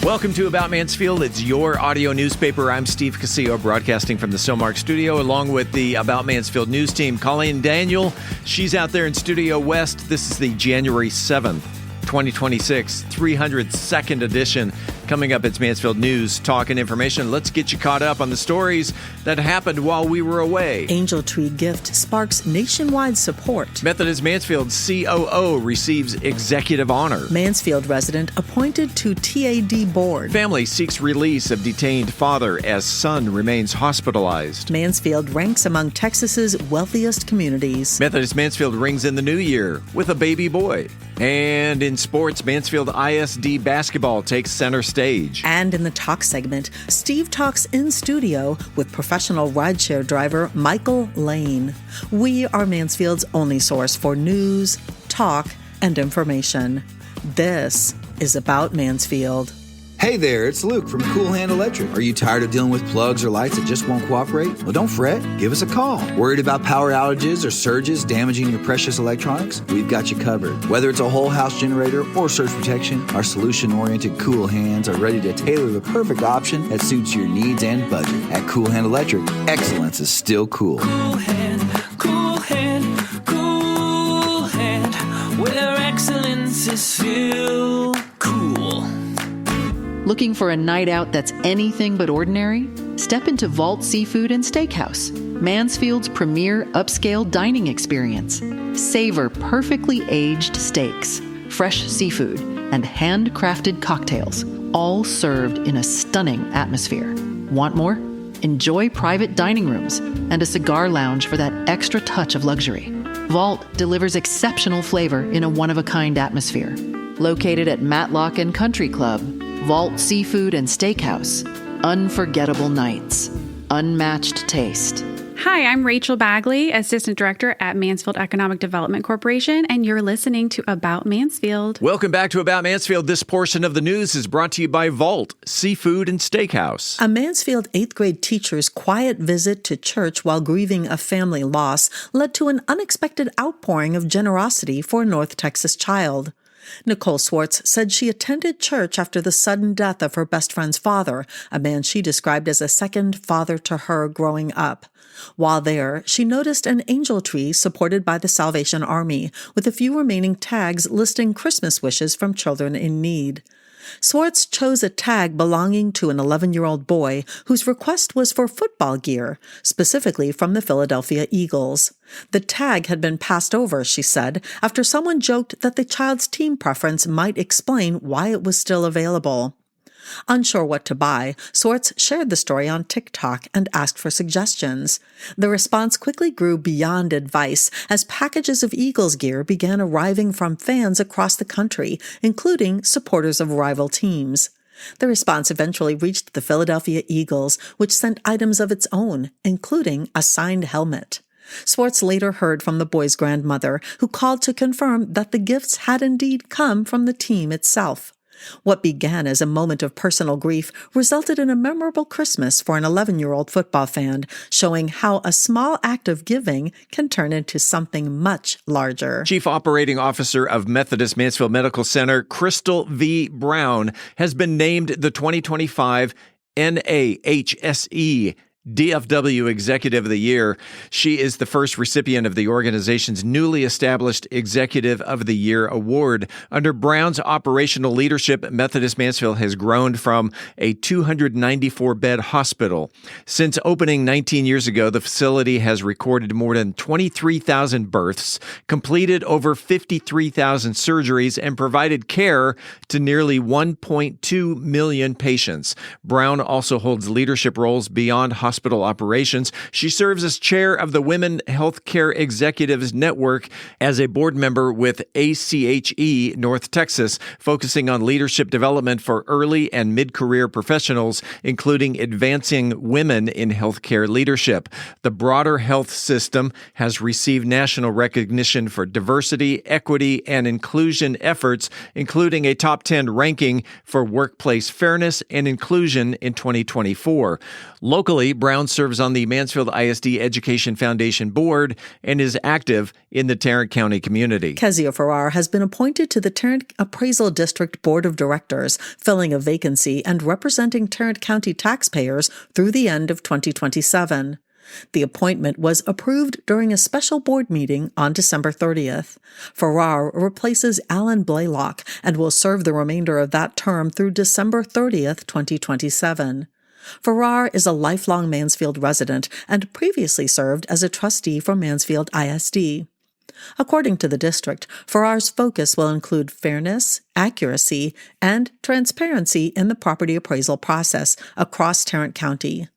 Welcome to About Mansfield. It's your audio newspaper. I'm Steve Casillo, broadcasting from the Somark studio, along with the About Mansfield news team. Colleen Daniel, she's out there in Studio West. This is the January 7th, 2026, 302nd edition. Coming up, it's Mansfield News, Talk, and Information. Let's get you caught up on the stories that happened while we were away. Angel Tree gift sparks nationwide support. Methodist Mansfield COO receives executive honor. Mansfield resident appointed to TAD board. Family seeks release of detained father as son remains hospitalized. Mansfield ranks among Texas's wealthiest communities. Methodist Mansfield rings in the new year with a baby boy. And in sports, Mansfield ISD basketball takes center stage. And in the talk segment, Steve talks in studio with professional rideshare driver Michael Layne. We are Mansfield's only source for news, talk, and information. This is About Mansfield. Hey there, it's Luke from Cool Hand Electric. Are you tired of dealing with plugs or lights that just won't cooperate? Well, don't fret. Give us a call. Worried about power outages or surges damaging your precious electronics? We've got you covered. Whether it's a whole house generator or surge protection, our solution-oriented Cool Hands are ready to tailor the perfect option that suits your needs and budget. At Cool Hand Electric, excellence is still cool. Cool Hand, Cool Hand, Cool Hand, where excellence is still cool. Looking for a night out that's anything but ordinary? Step into Vault Seafood and Steakhouse, Mansfield's premier upscale dining experience. Savor perfectly aged steaks, fresh seafood, and handcrafted cocktails, all served in a stunning atmosphere. Want more? Enjoy private dining rooms and a cigar lounge for that extra touch of luxury. Vault delivers exceptional flavor in a one-of-a-kind atmosphere. Located at Matlock and Country Club, Vault Seafood and Steakhouse. Unforgettable nights. Unmatched taste. Hi, I'm Rachel Bagley, Assistant Director at Mansfield Economic Development Corporation, and you're listening to About Mansfield. Welcome back to About Mansfield. This portion of the news is brought to you by Vault Seafood and Steakhouse. A Mansfield 8th grade teacher's quiet visit to church while grieving a family loss led to an unexpected outpouring of generosity for a North Texas child. Nicole Swartz said she attended church after the sudden death of her best friend's father, a man she described as a second father to her growing up. While there, she noticed an angel tree supported by the Salvation Army, with a few remaining tags listing Christmas wishes from children in need. Swartz chose a tag belonging to an 11-year-old boy whose request was for football gear, specifically from the Philadelphia Eagles. The tag had been passed over, she said, after someone joked that the child's team preference might explain why it was still available. Unsure what to buy, Swartz shared the story on TikTok and asked for suggestions. The response quickly grew beyond advice as packages of Eagles gear began arriving from fans across the country, including supporters of rival teams. The response eventually reached the Philadelphia Eagles, which sent items of its own, including a signed helmet. Swartz later heard from the boy's grandmother, who called to confirm that the gifts had indeed come from the team itself. What began as a moment of personal grief resulted in a memorable Christmas for an 11-year-old football fan, showing how a small act of giving can turn into something much larger. Chief Operating Officer of Methodist Mansfield Medical Center, Crystal V. Brown, has been named the 2025 NAHSE DFW Executive of the Year. She is the first recipient of the organization's newly established Executive of the Year award. Under Brown's operational leadership, Methodist Mansfield has grown from a 294-bed hospital. Since opening 19 years ago, the facility has recorded more than 23,000 births, completed over 53,000 surgeries, and provided care to nearly 1.2 million patients. Brown also holds leadership roles beyond hospital operations. She serves as chair of the Women Healthcare Executives Network as a board member with ACHE North Texas, focusing on leadership development for early and mid-career professionals, including advancing women in healthcare leadership. The broader health system has received national recognition for diversity, equity, and inclusion efforts, including a top 10 ranking for workplace fairness and inclusion in 2024. Locally, Brown serves on the Mansfield ISD Education Foundation Board and is active in the Tarrant County community. Kezia Farrar has been appointed to the Tarrant Appraisal District Board of Directors, filling a vacancy and representing Tarrant County taxpayers through the end of 2027. The appointment was approved during a special board meeting on December 30th. Farrar replaces Alan Blaylock and will serve the remainder of that term through December 30th, 2027. Farrar is a lifelong Mansfield resident and previously served as a trustee for Mansfield ISD. According to the district, Farrar's focus will include fairness, accuracy, and transparency in the property appraisal process across Tarrant County.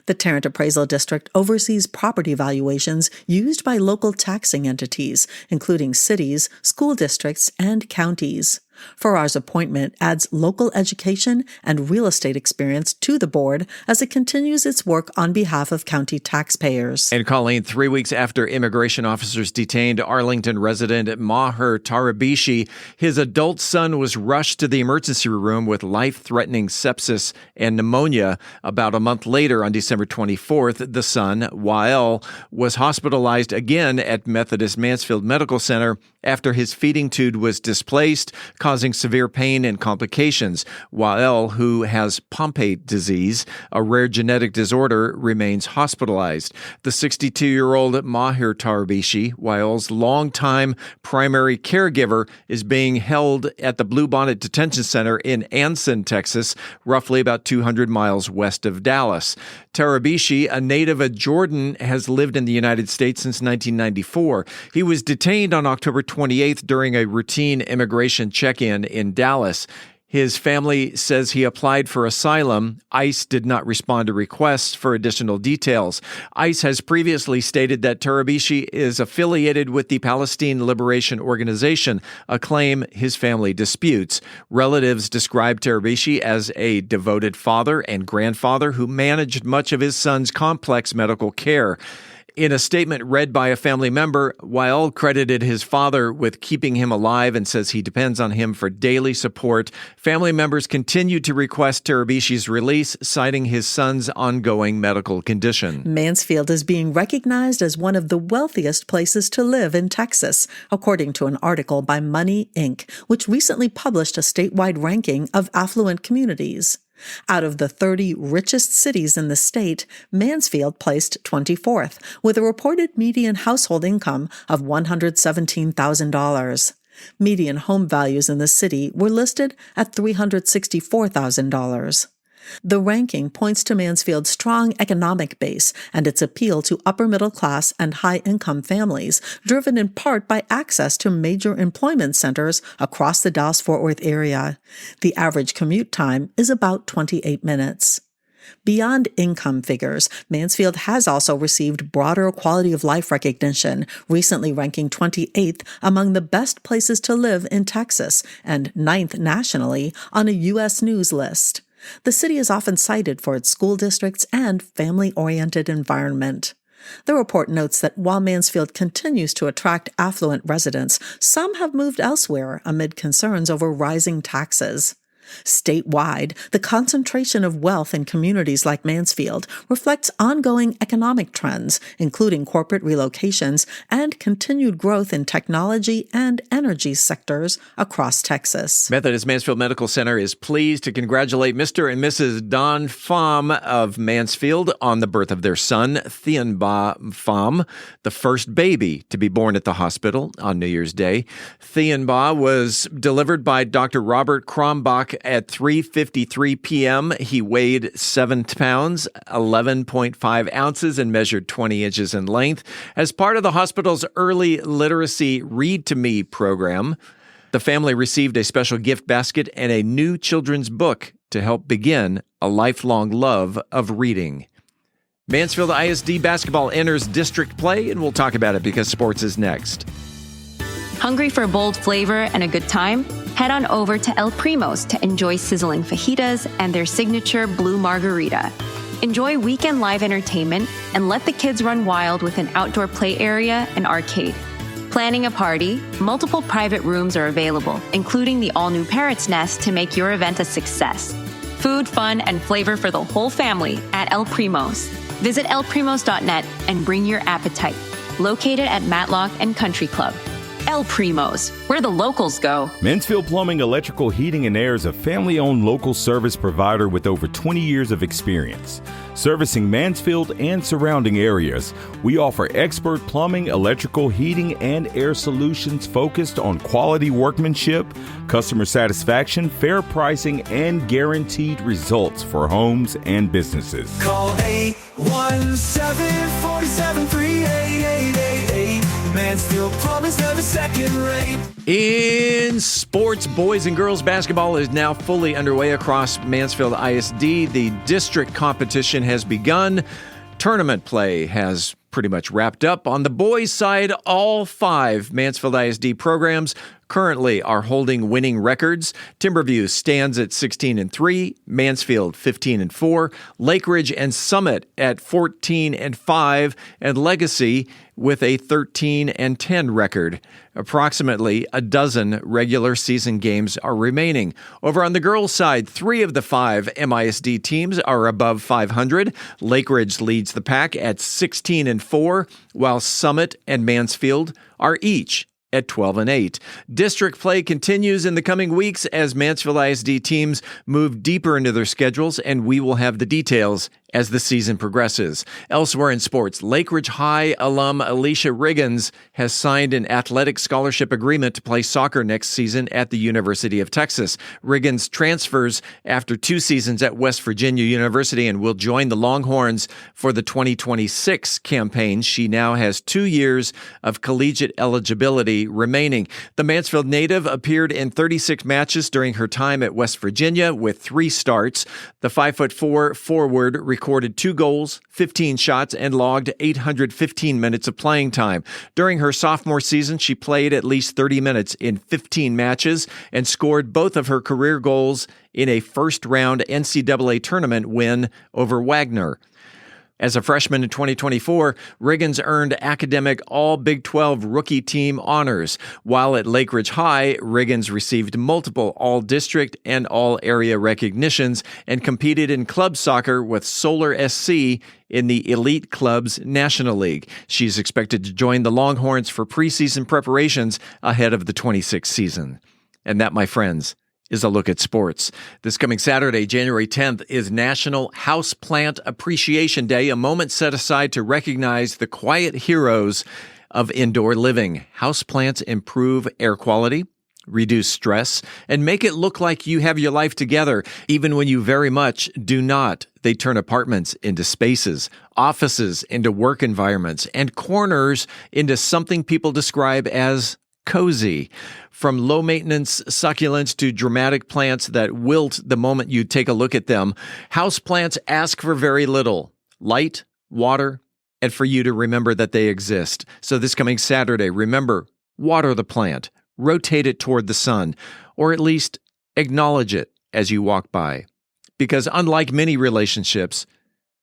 The Tarrant Appraisal District oversees property valuations used by local taxing entities, including cities, school districts, and counties. Farrar's appointment adds local education and real estate experience to the board as it continues its work on behalf of county taxpayers. And Colleen, 3 weeks after immigration officers detained Arlington resident Maher Tarabishi, his adult son was rushed to the emergency room with life-threatening sepsis and pneumonia. About a month later, on December 24th, the son, Wael, was hospitalized again at Methodist Mansfield Medical Center after his feeding tube was displaced, causing severe pain and complications. Wael, who has Pompe disease, a rare genetic disorder, remains hospitalized. The 62-year-old Maher Tarabishi, Wael's longtime primary caregiver, is being held at the Bluebonnet Detention Center in Anson, Texas, roughly about 200 miles west of Dallas. Tarabishi, a native of Jordan, has lived in the United States since 1994. He was detained on October 28th during a routine immigration check-in in Dallas. His family says he applied for asylum. ICE did not respond to requests for additional details. ICE has previously stated that Tarabishi is affiliated with the Palestine Liberation Organization, a claim his family disputes. Relatives describe Tarabishi as a devoted father and grandfather who managed much of his son's complex medical care. In a statement read by a family member, Wael credited his father with keeping him alive and says he depends on him for daily support. Family members continued to request Tarabishi's release, citing his son's ongoing medical condition. Mansfield is being recognized as one of the wealthiest places to live in Texas, according to an article by Money, Inc., which recently published a statewide ranking of affluent communities. Out of the 30 richest cities in the state, Mansfield placed 24th, with a reported median household income of $117,000. Median home values in the city were listed at $364,000. The ranking points to Mansfield's strong economic base and its appeal to upper-middle-class and high-income families, driven in part by access to major employment centers across the Dallas-Fort Worth area. The average commute time is about 28 minutes. Beyond income figures, Mansfield has also received broader quality of life recognition, recently ranking 28th among the best places to live in Texas and 9th nationally on a U.S. News list. The city is often cited for its school districts and family-oriented environment. The report notes that while Mansfield continues to attract affluent residents, some have moved elsewhere amid concerns over rising taxes. Statewide, the concentration of wealth in communities like Mansfield reflects ongoing economic trends, including corporate relocations and continued growth in technology and energy sectors across Texas. Methodist Mansfield Medical Center is pleased to congratulate Mr. and Mrs. Don Pham of Mansfield on the birth of their son, Thienba Pham, the first baby to be born at the hospital on New Year's Day. Thienba was delivered by Dr. Robert Krombach at 3:53 p.m. He weighed 7 pounds, 11.5 ounces, and measured 20 inches in length. As part of the hospital's early literacy Read to Me program, the family received a special gift basket and a new children's book to help begin a lifelong love of reading. Mansfield ISD basketball enters district play, and we'll talk about it because sports is next. Hungry for bold flavor and a good time? Head on over to El Primo's to enjoy sizzling fajitas and their signature blue margarita. Enjoy weekend live entertainment and let the kids run wild with an outdoor play area and arcade. Planning a party? Multiple private rooms are available, including the all-new Parrot's Nest to make your event a success. Food, fun, and flavor for the whole family at El Primo's. Visit elprimos.net and bring your appetite. Located at Matlock and Country Club. El Primos, where the locals go. Mansfield Plumbing, Electrical, Heating, and Air is a family-owned local service provider with over 20 years of experience. Servicing Mansfield and surrounding areas, we offer expert plumbing, electrical, heating, and air solutions focused on quality workmanship, customer satisfaction, fair pricing, and guaranteed results for homes and businesses. Call 817-473-8888. Mansfield Plumbing's never second rate. In sports, boys and girls basketball is now fully underway across Mansfield ISD. The district competition has begun. Tournament play has pretty much wrapped up. On the boys' side, all 5 Mansfield ISD programs currently are holding winning records. Timberview stands at 16-3, Mansfield 15-4, Lake Ridge and Summit at 14-5, and Legacy with a 13-10 record. Approximately a dozen regular season games are remaining. Over on the girls' side, 3 of the 5 MISD teams are above 500. Lake Ridge leads the pack at 16-4, while Summit and Mansfield are each at 12-8. District play continues in the coming weeks as Mansfield ISD teams move deeper into their schedules, and we will have the details as the season progresses. Elsewhere in sports, Lake Ridge High alum Alicia Riggins has signed an athletic scholarship agreement to play soccer next season at the University of Texas. Riggins transfers after 2 seasons at West Virginia University and will join the Longhorns for the 2026 campaign. She now has 2 years of collegiate eligibility remaining. The Mansfield native appeared in 36 matches during her time at West Virginia with 3 starts. The 5'4" forward recorded 2 goals, 15 shots, and logged 815 minutes of playing time. During her sophomore season, she played at least 30 minutes in 15 matches and scored both of her career goals in a first-round NCAA tournament win over Wagner. As a freshman in 2024, Riggins earned academic All-Big 12 Rookie Team honors. While at Lake Ridge High, Riggins received multiple All-District and All-Area recognitions and competed in club soccer with Solar SC in the Elite Clubs National League. She's expected to join the Longhorns for preseason preparations ahead of the 26th season. And that, my friends, is a look at sports. This coming Saturday, January 10th, is National Houseplant Appreciation Day, a moment set aside to recognize the quiet heroes of indoor living. Houseplants improve air quality, reduce stress, and make it look like you have your life together, even when you very much do not. They turn apartments into spaces, offices into work environments, and corners into something people describe as cozy. From low-maintenance succulents to dramatic plants that wilt the moment you take a look at them, houseplants ask for very little: light, water, and for you to remember that they exist. So this coming Saturday, remember, water the plant, rotate it toward the sun, or at least acknowledge it as you walk by. Because unlike many relationships,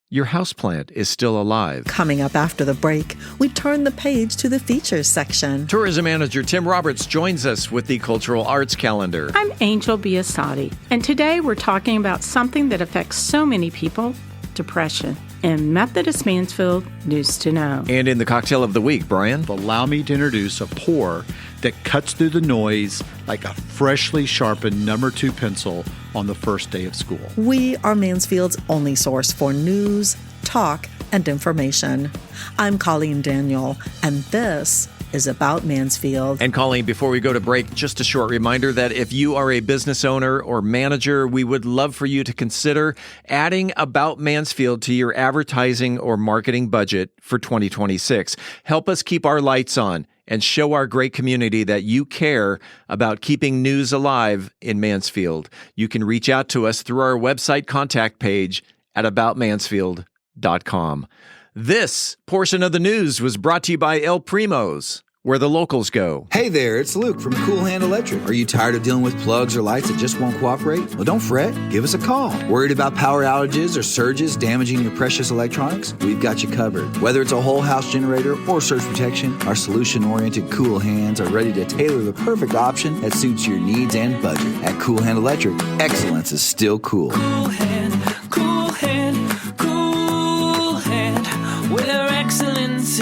your houseplant is still alive. Coming up after the break, we turn the page to the features section. Tourism manager Tim Roberts joins us with the Cultural Arts Calendar. I'm Angel Biasatti, and today we're talking about something that affects so many people: depression. And Methodist Mansfield News to Know. And in the cocktail of the week, Brian? Allow me to introduce a pour that cuts through the noise like a freshly sharpened number 2 pencil on the first day of school. We are Mansfield's only source for news, talk, and information. I'm Colleen Daniel, and this is About Mansfield. And Colleen, before we go to break, just a short reminder that if you are a business owner or manager, we would love for you to consider adding About Mansfield to your advertising or marketing budget for 2026. Help us keep our lights on and show our great community that you care about keeping news alive in Mansfield. You can reach out to us through our website contact page at aboutmansfield.com. This portion of the news was brought to you by El Primos, where the locals go. Hey there, it's Luke from Cool Hand Electric. Are you tired of dealing with plugs or lights that just won't cooperate? Well, don't fret. Give us a call. Worried about power outages or surges damaging your precious electronics? We've got you covered. Whether it's a whole house generator or surge protection, our solution-oriented Cool Hands are ready to tailor the perfect option that suits your needs and budget. At Cool Hand Electric, excellence is still cool. Cool hand, cool hand, cool hand.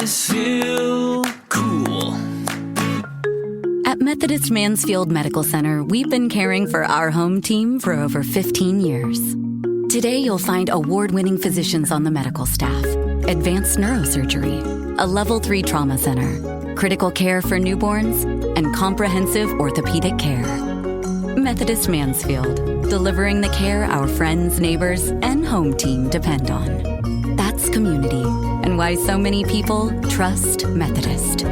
eyes feel cool. At Methodist Mansfield Medical Center, we've been caring for our home team for over 15 years. Today, you'll find award-winning physicians on the medical staff, advanced neurosurgery, a level 3 trauma center, critical care for newborns, and comprehensive orthopedic care. Methodist Mansfield, delivering the care our friends, neighbors, and home team depend on. That's community, and why so many people trust Methodist.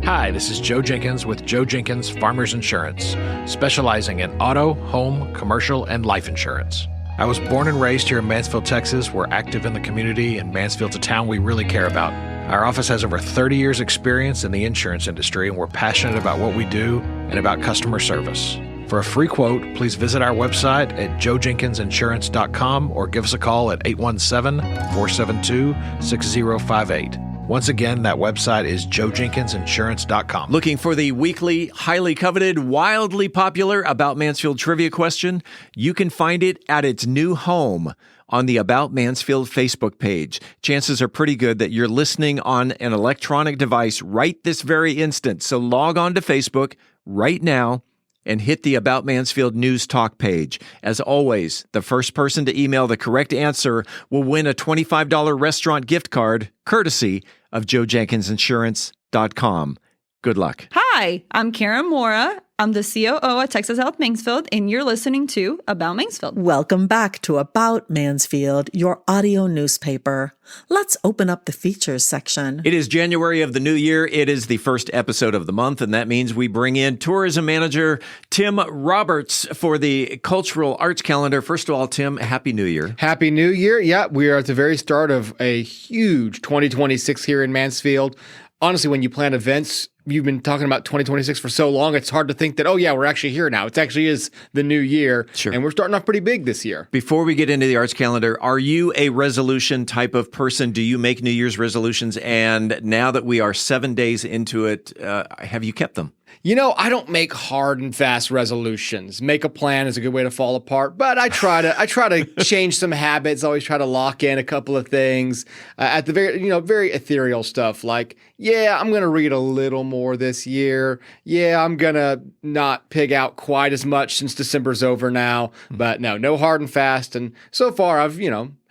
Hi, this is Joe Jenkins with Joe Jenkins Farmers Insurance, specializing in auto, home, commercial, and life insurance. I was born and raised here in Mansfield, Texas. We're active in the community, and Mansfield's a town we really care about. Our office has over 30 years experience in the insurance industry, and we're passionate about what we do and about customer service. For a free quote, please visit our website at joejenkinsinsurance.com or give us a call at 817-472-6058. Once again, that website is joejenkinsinsurance.com. Looking for the weekly, highly coveted, wildly popular About Mansfield trivia question? You can find it at its new home on the About Mansfield Facebook page. Chances are pretty good that you're listening on an electronic device right this very instant. So log on to Facebook right now and hit the About Mansfield News Talk page. As always, the first person to email the correct answer will win a $25 restaurant gift card, courtesy of joejenkinsinsurance.com. Good luck. Hi, I'm Karen Mora. I'm the COO at Texas Health Mansfield, and you're listening to About Mansfield. Welcome back to About Mansfield, your audio newspaper. Let's open up the features section. It is January of the new year. It is the first episode of the month, and that means we bring in tourism manager Tim Roberts for the cultural arts calendar. First of all, Tim, Happy New Year. Happy New Year. Yeah, we are at the very start of a huge 2026 here in Mansfield. Honestly, when you plan events, you've been talking about 2026 for so long, it's hard to think that, oh yeah, we're actually here now. It actually is the new year, sure. And we're starting off pretty big this year. Before we get into the arts calendar, are you a resolution type of person? Do you make New Year's resolutions? And now that we are 7 days into it, have you kept them? You know, I don't make hard and fast resolutions. Make a plan is a good way to fall apart, but I try to change some habits. Always try to lock in a couple of things at the very ethereal stuff. Like, yeah, I'm gonna read a little more this year. Yeah, I'm gonna not pig out quite as much since December's over now. But no hard and fast. And so far, I've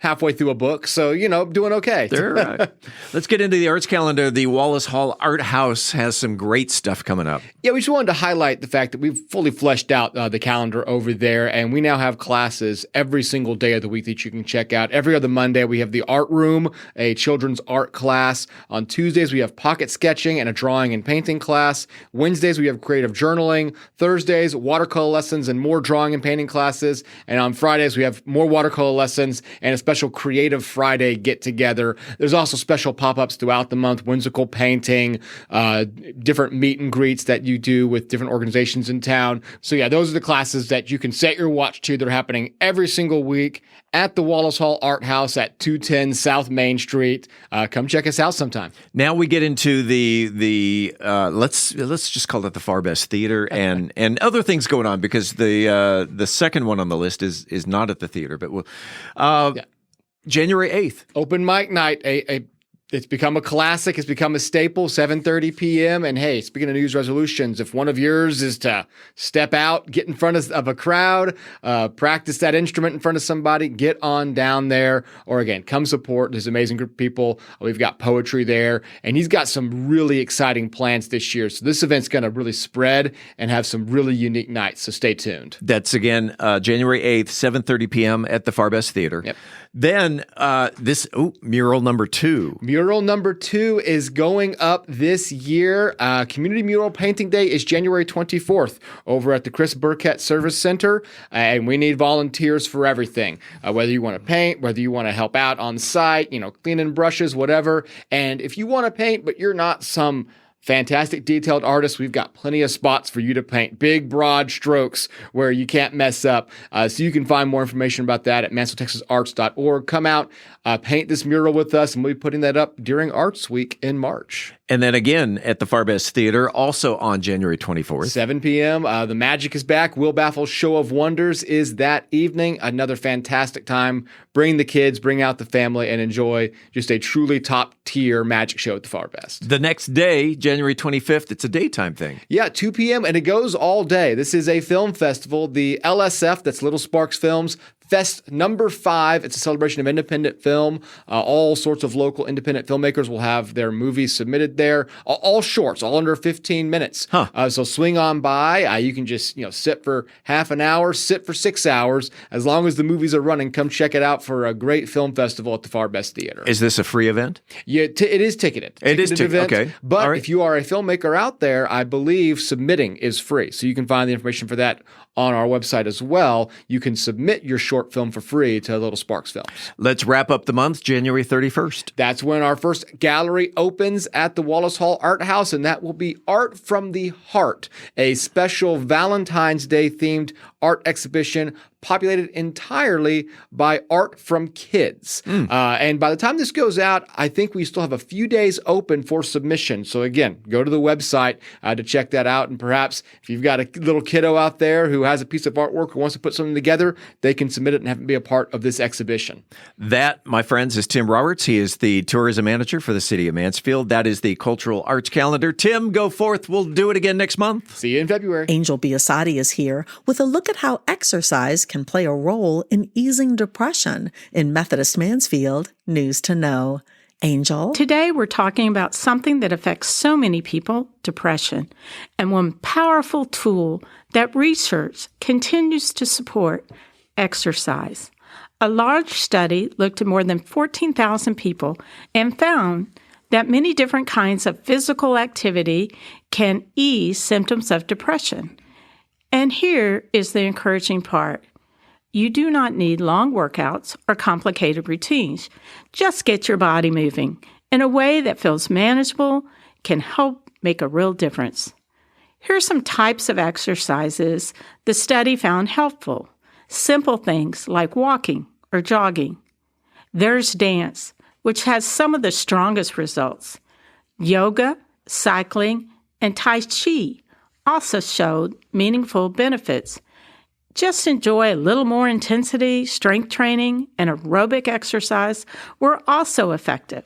halfway through a book, so, doing okay. All right. Let's get into the arts calendar. The Wallace Hall Art House has some great stuff coming up. Yeah, we just wanted to highlight the fact that we've fully fleshed out the calendar over there, and we now have classes every single day of the week that you can check out. Every other Monday, we have the art room, a children's art class. On Tuesdays, we have pocket sketching and a drawing and painting class. Wednesdays, we have creative journaling. Thursdays, watercolor lessons and more drawing and painting classes. And on Fridays, we have more watercolor lessons and a special Creative Friday get-together. There's also special pop-ups throughout the month, whimsical painting, different meet and greets that you do with different organizations in town. So yeah, those are the classes that you can set your watch to. They're happening every single week at the Wallace Hall Art House at 210 South Main Street. Come check us out sometime. Now we get into the let's just call it the Far Best Theater and other things going on, because the second one on the list is not at the theater, but we'll January 8th. Open mic night. It's become a classic. It's become a staple, 7:30 p.m. And hey, speaking of New Year's resolutions, if one of yours is to step out, get in front of a crowd, practice that instrument in front of somebody, get on down there. Or again, come support this amazing group of people. We've got poetry there, and he's got some really exciting plans this year. So this event's going to really spread and have some really unique nights. So stay tuned. That's again, January 8th, 7:30 p.m. at the Far Best Theater. Yep. Then mural number 2. Mural number 2 is going up this year. Community Mural Painting Day is January 24th over at the Chris Burkett Service Center. And we need volunteers for everything. Whether you want to paint, whether you want to help out on site, cleaning brushes, whatever. And if you want to paint, but you're not some fantastic detailed artist, we've got plenty of spots for you to paint big, broad strokes where you can't mess up. So you can find more information about that at MansfieldTexasArts.org. Come out, paint this mural with us, and we'll be putting that up during Arts Week in March. And then again at the Farbest Theater, also on January 24th. 7 p.m. The magic is back. Will Baffle's Show of Wonders is that evening. Another fantastic time. Bring the kids, bring out the family, and enjoy just a truly top-tier magic show at the Farbest. The next day, January 25th, it's a daytime thing. Yeah, 2 p.m., and it goes all day. This is a film festival. The LSF, that's Little Sparks Films, Fest number 5. It's a celebration of independent film. All sorts of local independent filmmakers will have their movies submitted there. All shorts, all under 15 minutes. So swing on by. You can just sit for half an hour, sit for 6 hours. As long as the movies are running, come check it out for a great film festival at the Farbest Theater. Is this a free event? Yeah, it is ticketed. It is ticketed. Okay. But if you are a filmmaker out there, I believe submitting is free. So you can find the information for that on our website as well. You can submit your short film for free to Little Sparks Films. Let's wrap up the month, January 31st. That's when our first gallery opens at the Wallace Hall Art House, and that will be Art from the Heart, a special Valentine's Day themed art exhibition populated entirely by art from kids. And by the time this goes out, I think we still have a few days open for submission. So again, go to the website to check that out. And perhaps if you've got a little kiddo out there who has a piece of artwork who wants to put something together, they can submit it and have it be a part of this exhibition. That, my friends, is Tim Roberts. He is the tourism manager for the city of Mansfield. That is the cultural arts calendar. Tim, go forth. We'll do it again next month. See you in February. Angel Biasatti is here with a look at how exercise can play a role in easing depression in Methodist Mansfield. News to know. Angel? Today we're talking about something that affects so many people, depression, and one powerful tool that research continues to support, exercise. A large study looked at more than 14,000 people and found that many different kinds of physical activity can ease symptoms of depression. And here is the encouraging part. You do not need long workouts or complicated routines. Just get your body moving in a way that feels manageable, can help make a real difference. Here are some types of exercises the study found helpful. Simple things like walking or jogging. There's dance, which has some of the strongest results. Yoga, cycling, and Tai Chi also showed meaningful benefits. Just enjoy a little more intensity. Strength training and aerobic exercise were also effective.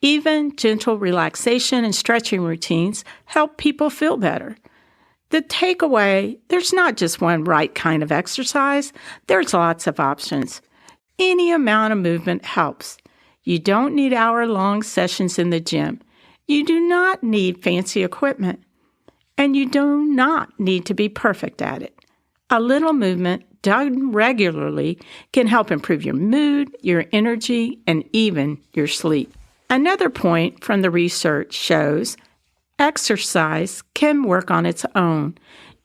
Even gentle relaxation and stretching routines help people feel better. The takeaway, there's not just one right kind of exercise. There's lots of options. Any amount of movement helps. You don't need hour-long sessions in the gym. You do not need fancy equipment. And you do not need to be perfect at it. A little movement done regularly can help improve your mood, your energy, and even your sleep. Another point from the research shows exercise can work on its own,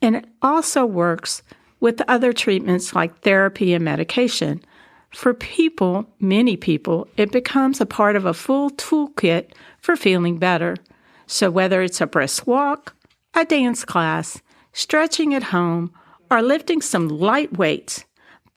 and it also works with other treatments like therapy and medication. For people, many people, it becomes a part of a full toolkit for feeling better. So whether it's a brisk walk, a dance class, stretching at home, or lifting some light weights,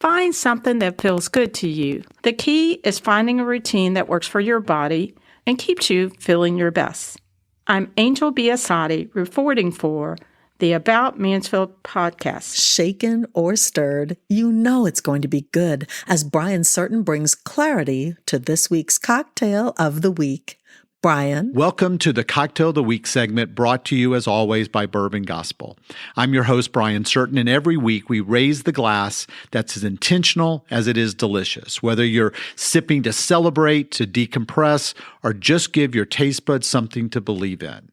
find something that feels good to you. The key is finding a routine that works for your body and keeps you feeling your best. I'm Angel Biasatti, reporting for the About Mansfield podcast. Shaken or stirred, you know it's going to be good as Brian Certain brings clarity to this week's cocktail of the week. Brian. Welcome to the Cocktail of the Week segment, brought to you as always by Bourbon Gospel. I'm your host, Brian Certain, and every week we raise the glass that's as intentional as it is delicious. Whether you're sipping to celebrate, to decompress, or just give your taste buds something to believe in.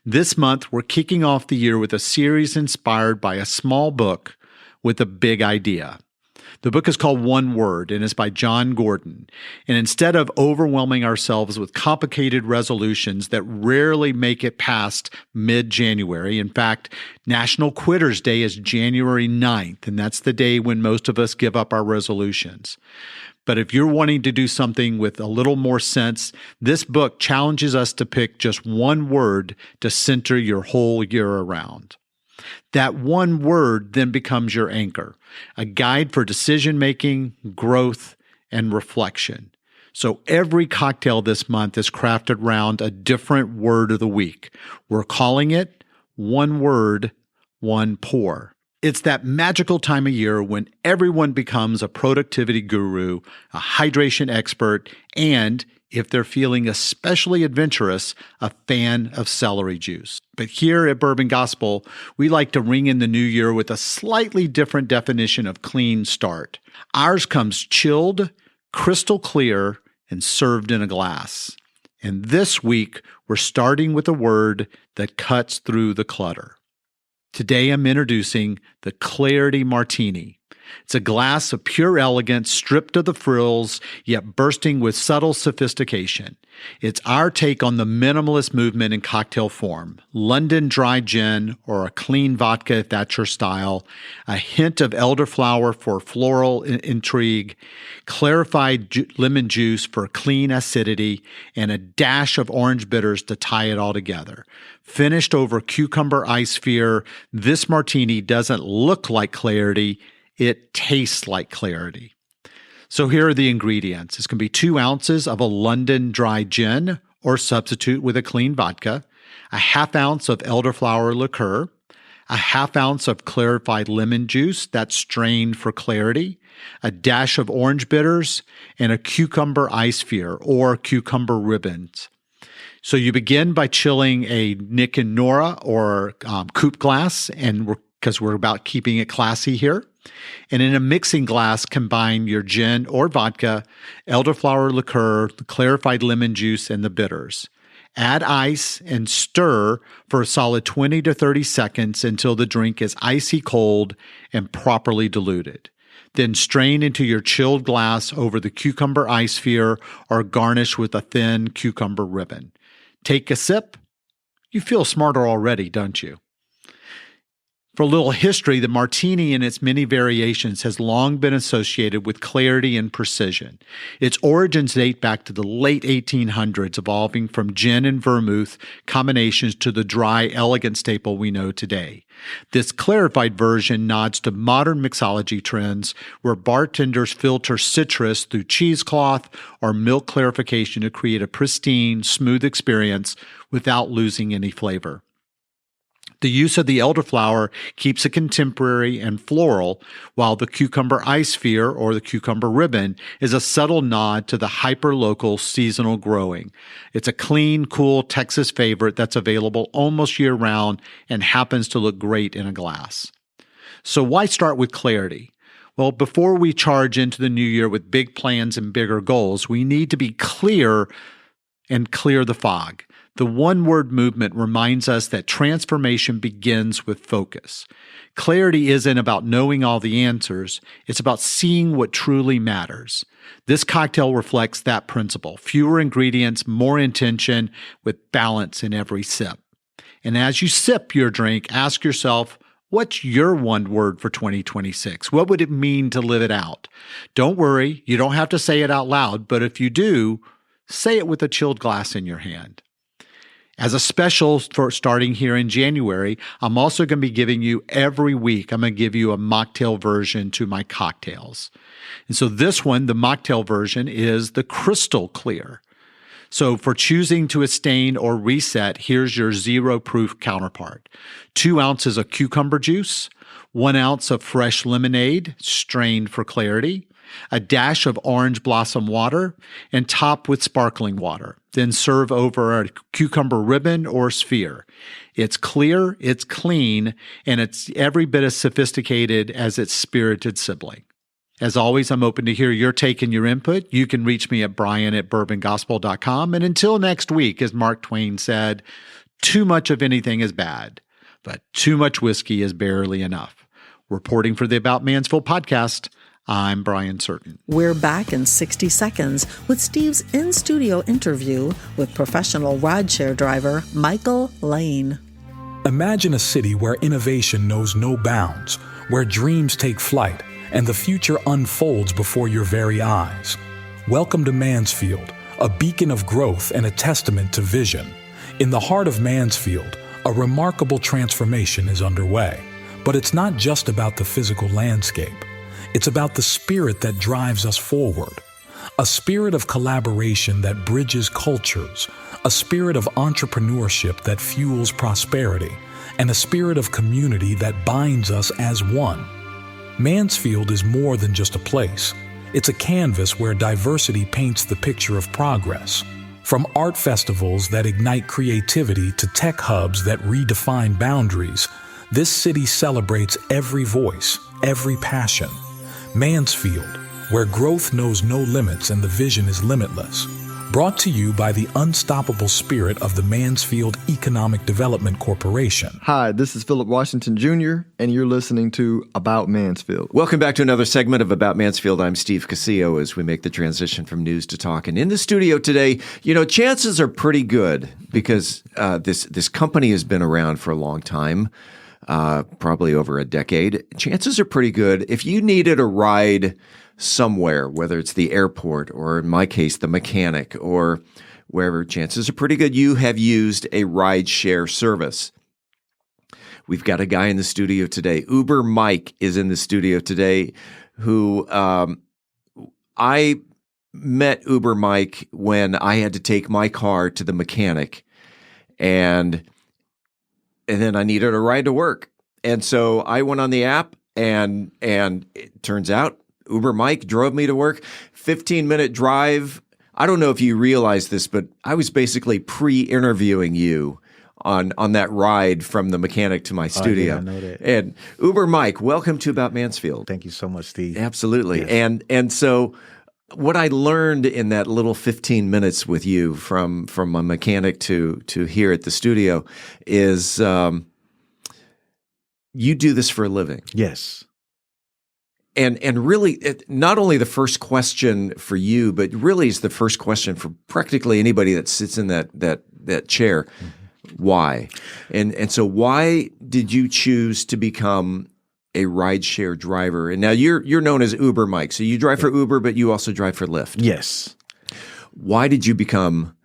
This month, we're kicking off the year with a series inspired by a small book with a big idea. The book is called One Word and is by John Gordon. And instead of overwhelming ourselves with complicated resolutions that rarely make it past mid-January, in fact, National Quitters Day is January 9th, and that's the day when most of us give up our resolutions. But if you're wanting to do something with a little more sense, this book challenges us to pick just one word to center your whole year around. That one word then becomes your anchor, a guide for decision-making, growth, and reflection. So every cocktail this month is crafted around a different word of the week. We're calling it One Word, One Pour. It's that magical time of year when everyone becomes a productivity guru, a hydration expert, and, if they're feeling especially adventurous, a fan of celery juice. But here at Bourbon Gospel, we like to ring in the new year with a slightly different definition of clean start. Ours comes chilled, crystal clear, and served in a glass. And this week, we're starting with a word that cuts through the clutter. Today, I'm introducing the Clarity Martini. It's a glass of pure elegance, stripped of the frills, yet bursting with subtle sophistication. It's our take on the minimalist movement in cocktail form. London dry gin or a clean vodka if that's your style, a hint of elderflower for floral intrigue, clarified lemon juice for clean acidity, and a dash of orange bitters to tie it all together. Finished over cucumber ice sphere, this martini doesn't look like clarity. It tastes like clarity. So here are the ingredients. It's going to be 2 ounces of a London dry gin or substitute with a clean vodka, a half ounce of elderflower liqueur, a half ounce of clarified lemon juice that's strained for clarity, a dash of orange bitters, and a cucumber ice sphere or cucumber ribbons. So you begin by chilling a Nick and Nora or coupe glass, and because we're about keeping it classy here. And in a mixing glass, combine your gin or vodka, elderflower liqueur, the clarified lemon juice, and the bitters. Add ice and stir for a solid 20 to 30 seconds until the drink is icy cold and properly diluted. Then strain into your chilled glass over the cucumber ice sphere or garnish with a thin cucumber ribbon. Take a sip. You feel smarter already, don't you? For a little history, the martini in its many variations has long been associated with clarity and precision. Its origins date back to the late 1800s, evolving from gin and vermouth combinations to the dry, elegant staple we know today. This clarified version nods to modern mixology trends where bartenders filter citrus through cheesecloth or milk clarification to create a pristine, smooth experience without losing any flavor. The use of the elderflower keeps it contemporary and floral, while the cucumber ice sphere or the cucumber ribbon is a subtle nod to the hyper-local seasonal growing. It's a clean, cool Texas favorite that's available almost year-round and happens to look great in a glass. So why start with clarity? Well, before we charge into the new year with big plans and bigger goals, we need to be clear and clear the fog. The one-word movement reminds us that transformation begins with focus. Clarity isn't about knowing all the answers. It's about seeing what truly matters. This cocktail reflects that principle. Fewer ingredients, more intention, with balance in every sip. And as you sip your drink, ask yourself, what's your one word for 2026? What would it mean to live it out? Don't worry, you don't have to say it out loud, but if you do, say it with a chilled glass in your hand. As a special for starting here in January, I'm also going to be giving you every week, I'm going to give you a mocktail version to my cocktails. And so this one, the mocktail version, is the crystal clear. So for choosing to abstain or reset, here's your zero proof counterpart. 2 ounces of cucumber juice, 1 ounce of fresh lemonade, strained for clarity, a dash of orange blossom water, and top with sparkling water. Then serve over a cucumber ribbon or sphere. It's clear, it's clean, and it's every bit as sophisticated as its spirited sibling. As always, I'm open to hear your take and your input. You can reach me at brian@bourbongospel.com. And until next week, as Mark Twain said, too much of anything is bad, but too much whiskey is barely enough. Reporting for the About Mansfield podcast, I'm Brian Certain. We're back in 60 seconds with Steve's in-studio interview with professional rideshare driver Michael Layne. Imagine a city where innovation knows no bounds, where dreams take flight, and the future unfolds before your very eyes. Welcome to Mansfield, a beacon of growth and a testament to vision. In the heart of Mansfield, a remarkable transformation is underway. But it's not just about the physical landscape. It's about the spirit that drives us forward. a spirit of collaboration that bridges cultures, a spirit of entrepreneurship that fuels prosperity, and a spirit of community that binds us as one. Mansfield is more than just a place. It's a canvas where diversity paints the picture of progress. From art festivals that ignite creativity to tech hubs that redefine boundaries, this city celebrates every voice, every passion. Mansfield, where growth knows no limits and the vision is limitless. Brought to you by the unstoppable spirit of the Mansfield Economic Development Corporation. Hi, this is Philip Washington Jr., and you're listening to About Mansfield. Welcome back to another segment of About Mansfield. I'm Steve Casillo as we make the transition from news to talk. And in the studio today, chances are pretty good because this company has been around for a long time, probably over a decade. Chances are pretty good if you needed a ride somewhere, whether it's the airport or in my case, the mechanic or wherever, chances are pretty good you have used a ride share service. We've got a guy in the studio today. Uber Mike is in the studio today who I met Uber Mike when I had to take my car to the mechanic and then I needed a ride to work. And so I went on the app and it turns out Uber Mike drove me to work, 15-minute drive. I don't know if you realize this, but I was basically pre-interviewing you on that ride from the mechanic to my studio. I know that. And Uber Mike, welcome to About Mansfield. Thank you so much, Steve. Absolutely. Yes. And so what I learned in that little 15 minutes with you from a mechanic to here at the studio is you do this for a living. Yes. And really, not only the first question for you, but really is the first question for practically anybody that sits in that chair. Mm-hmm. Why? And so why did you choose to become a rideshare driver? And now you're known as Uber Mike. So you drive for Uber, but you also drive for Lyft. Yes. Why did you become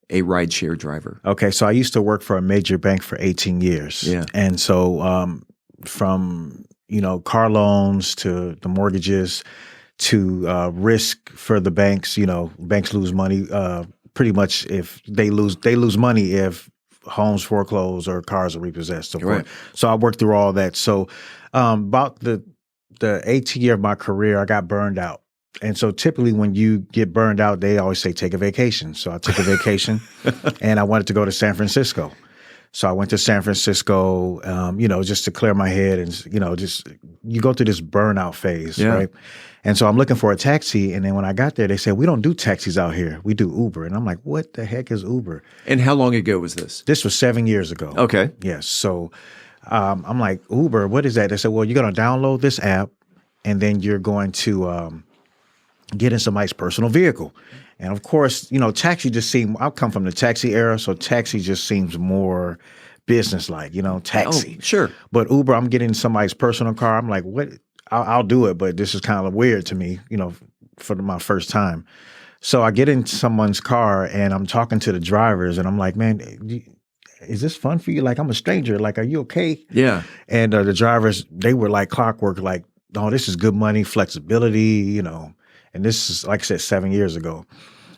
a rideshare driver? Okay, so I used to work for a major bank for 18 years. Yeah. And so from car loans to the mortgages to risk for the banks. Banks lose money pretty much if they lose money if homes foreclose or cars are repossessed. So, right. So I worked through all that. So about the 18th year of my career, I got burned out. And so typically when you get burned out, they always say take a vacation. So I took a vacation and I wanted to go to San Francisco. So I went to San Francisco, just to clear my head and, just you go through this burnout phase, right? And so I'm looking for a taxi. And then when I got there, they said, we don't do taxis out here. We do Uber. And I'm like, what the heck is Uber? And how long ago was this? This was 7 years ago. Okay. Yes. So I'm like, Uber, what is that? They said, well, you're going to download this app and then you're going to get in somebody's personal vehicle. And of course, taxi just I come from the taxi era, so taxi just seems more business-like, taxi. Oh, sure. But Uber, I'm getting somebody's personal car. I'm like, what? I'll do it, but this is kind of weird to me, for my first time. So I get in someone's car and I'm talking to the drivers and I'm like, man, is this fun for you? Like, I'm a stranger. Like, are you okay? Yeah. And the drivers, they were like clockwork, like, oh, this is good money, flexibility, And this is, like I said, 7 years ago.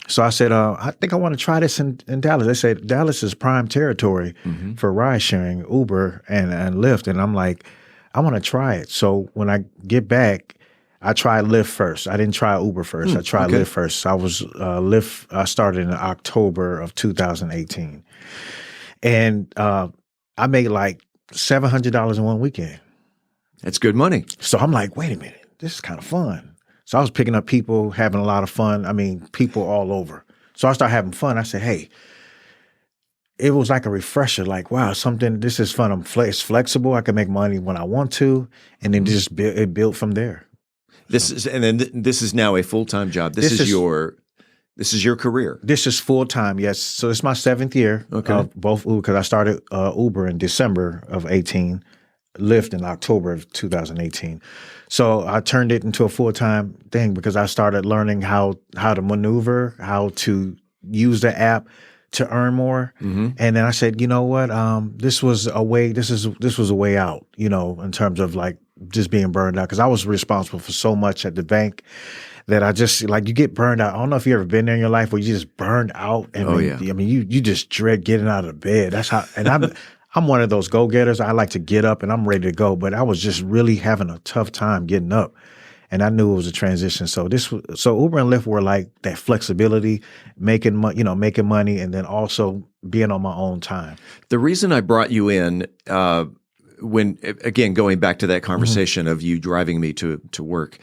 So I said, I think I want to try this in Dallas. They said Dallas is prime territory for ride sharing, Uber and Lyft. And I'm like, I want to try it. So when I get back, I tried Lyft first. I didn't try Uber first. I tried Lyft first. I was Lyft. I started in October of 2018. And I made like $700 in one weekend. That's good money. So I'm like, wait a minute, this is kind of fun. So I was picking up people, having a lot of fun. I mean, people all over. So I started having fun. I said, hey, it was like a refresher. Like, wow, this is fun. It's flexible. I can make money when I want to. And then it built from there. This is now a full-time job. This is your career. This is full-time, yes. So it's my 7th year of both Uber, because I started Uber in December of 18, Lyft in October of 2018. So I turned it into a full-time thing because I started learning how to maneuver, how to use the app to earn more. Mm-hmm. And then I said, you know what? This was a way out, in terms of like just being burned out because I was responsible for so much at the bank that I just like you get burned out. I don't know if you ever been there in your life where you just burned out. And I mean, you just dread getting out of bed. That's how. And I'm one of those go getters. I like to get up and I'm ready to go. But I was just really having a tough time getting up. And I knew it was a transition. So Uber and Lyft were like that flexibility, making money, and then also being on my own time. The reason I brought you in, when again going back to that conversation of you driving me to work,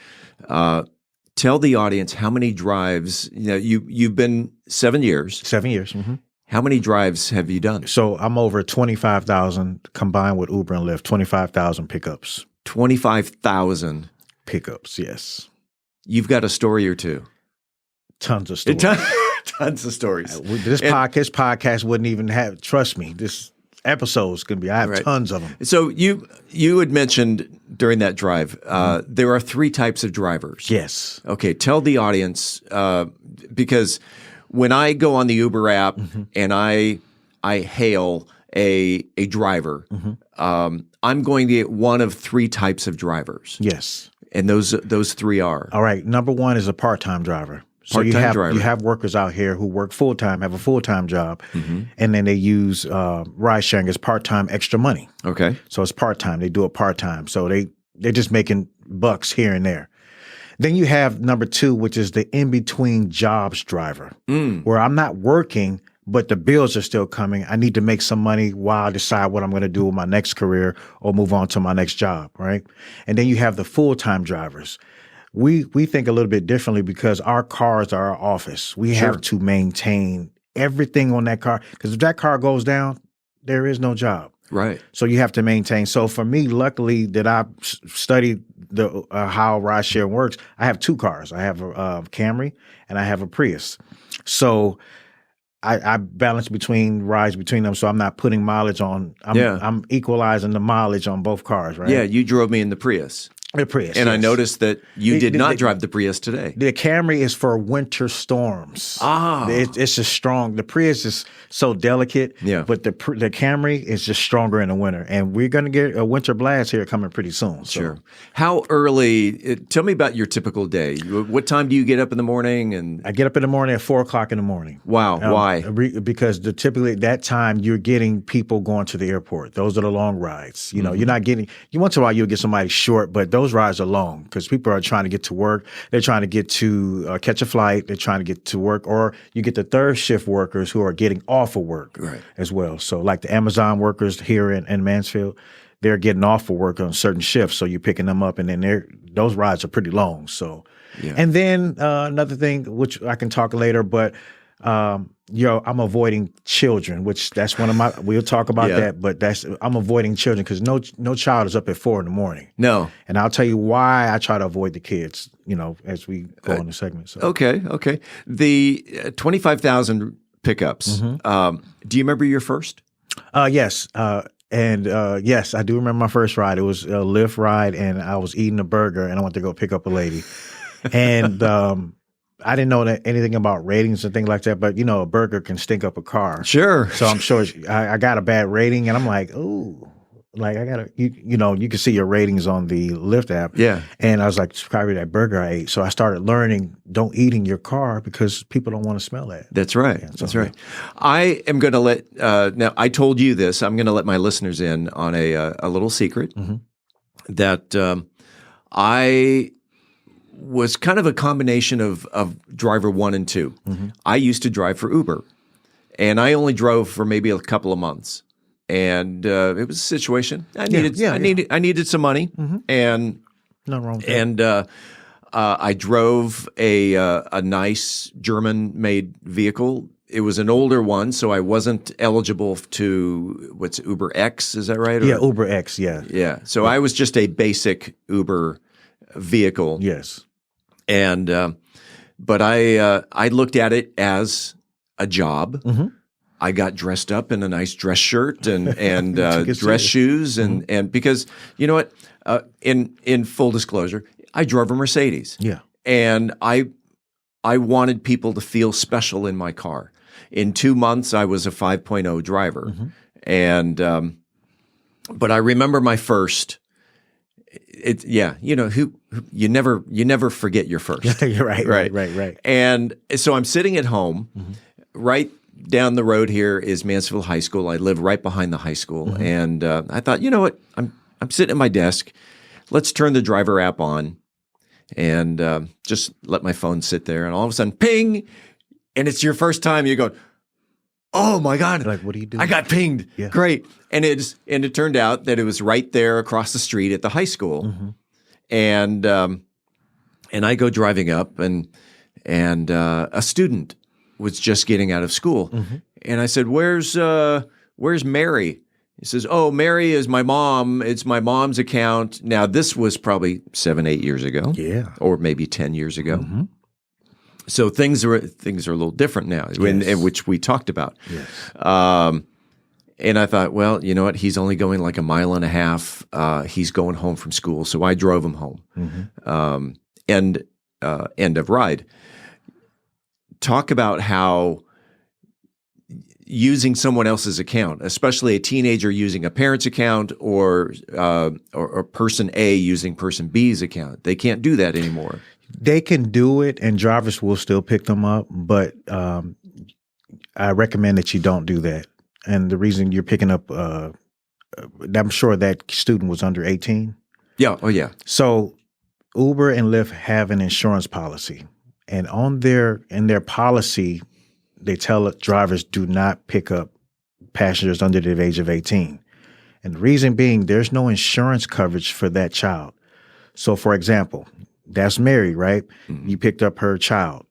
tell the audience how many drives. You've been 7 years. 7 years. Mm-hmm. How many drives have you done? So I'm over 25,000 combined with Uber and Lyft. 25,000 pickups. 25,000. Pickups, yes. You've got a story or two. Tons of stories. Tons of stories. This podcast wouldn't even have, trust me, this episode's going to be, I have tons of them. So you had mentioned during that drive, there are 3 types of drivers. Yes. Okay, tell the audience, because when I go on the Uber app and I hail a driver, I'm going to get one of 3 types of drivers. Yes. And those 3 are? All right. Number 1 is a part-time driver. So you have workers out here who work full-time, have a full-time job, and then they use ride-sharing as part-time extra money. Okay. So it's part-time. They do it part-time. So they're just making bucks here and there. Then you have number 2, which is the in-between jobs driver, where I'm not working, but the bills are still coming. I need to make some money while I decide what I'm going to do with my next career or move on to my next job, right? And then you have the full-time drivers. We think a little bit differently because our cars are our office. We have to maintain everything on that car because if that car goes down, there is no job. Right. So you have to maintain. So for me, luckily that I studied the how rideshare works, I have 2 cars. I have a Camry and I have a Prius. So I balance rides between them, so I'm not putting mileage on. I'm equalizing the mileage on both cars, right? Yeah, you drove me in the Prius. The Prius, and yes. I noticed that you did not drive the Prius today. The Camry is for winter storms. It's just strong. The Prius is so delicate, but the Camry is just stronger in the winter. And we're going to get a winter blast here coming pretty soon. So. Sure. How early? Tell me about your typical day. What time do you get up in the morning? And I get up in the morning at 4 o'clock in the morning. Wow. Why? Because typically at that time you're getting people going to the airport. Those are the long rides. You're not getting. Once in a while you'll get somebody short, but those rides are long because people are trying to get to work. They're trying to get to catch a flight. They're trying to get to work, or you get the third shift workers who are getting off of work as well. So like the Amazon workers here in Mansfield, they're getting off of work on certain shifts. So you're picking them up, and then those rides are pretty long. So, and then another thing which I can talk later, but I'm avoiding children, which that's one of my. We'll talk about that, but I'm avoiding children because no child is up at 4 a.m. No, and I'll tell you why I try to avoid the kids. As we go on the segment. So. Okay. The 25,000 pickups. Do you remember your first? Yes. Yes, I do remember my first ride. It was a Lyft ride, and I was eating a burger, and I went to go pick up a lady, and. I didn't know anything about ratings and things like that, but a burger can stink up a car. Sure. So I'm sure I got a bad rating, and I'm like, ooh, like I gotta, you can see your ratings on the Lyft app. Yeah. And I was like, it's probably that burger I ate. So I started learning, don't eat in your car because people don't want to smell that. That's right. Yeah, That's right. I am going to let, now I told you this, I'm going to let my listeners in on a little secret that I was kind of a combination of driver 1 and 2. I used to drive for Uber, and I only drove for maybe a couple of months, and it was a situation. I needed some money, and nothing wrong with that. And I drove a nice German-made vehicle. It was an older one, so I wasn't eligible to what's Uber X. Is that right? Yeah, Uber X. Yeah. Yeah. So I was just a basic Uber vehicle. Yes. And but I looked at it as a job. I got dressed up in a nice dress shirt and dress shoes and because you know what, in full disclosure, I drove a Mercedes. Yeah. And I wanted people to feel special in my car. In 2 months, I was a 5.0 driver, and but I remember my first. who you never forget your first. You're right. And so I'm sitting at home, right down the road here is Mansfield High School. I live right behind the high school, and I thought, you know what, I'm sitting at my desk. Let's turn the driver app on, and just let my phone sit there. And all of a sudden, ping, and it's your first time. You go, oh my God! Like, what are you doing? I got pinged. Yeah. Great. And it turned out that it was right there across the street at the high school, and I go driving up, and a student was just getting out of school, and I said, "Where's Mary?" He says, "Oh, Mary is my mom. It's my mom's account." Now, this was probably 7-8 years ago, or maybe 10 years ago. So things are a little different now, in which we talked about. Yes. And I thought, well, you know what? He's only going like a mile and a half. He's going home from school, so I drove him home. End of ride. Talk about how using someone else's account, especially a teenager using a parent's account, or person A using person B's account. They can't do that anymore. They can do it, and drivers will still pick them up, but I recommend that you don't do that. And the reason you're picking up, I'm sure that student was under 18. Yeah. Oh, yeah. So Uber and Lyft have an insurance policy, and in their policy, they tell drivers do not pick up passengers under the age of 18. And the reason being, there's no insurance coverage for that child. So, for example, that's Mary, right? You picked up her child.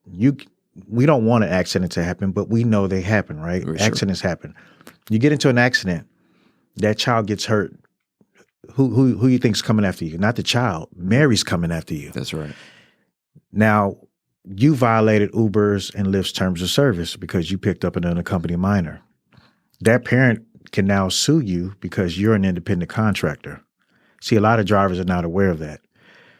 We don't want an accident to happen, but we know they happen, right? Sure. Accidents happen. You get into an accident, that child gets hurt. Who you think's coming after you? Not the child. Mary's coming after you. That's right. Now, you violated Uber's and Lyft's terms of service because you picked up an unaccompanied minor. That parent can now sue you because you're an independent contractor. See, a lot of drivers are not aware of that.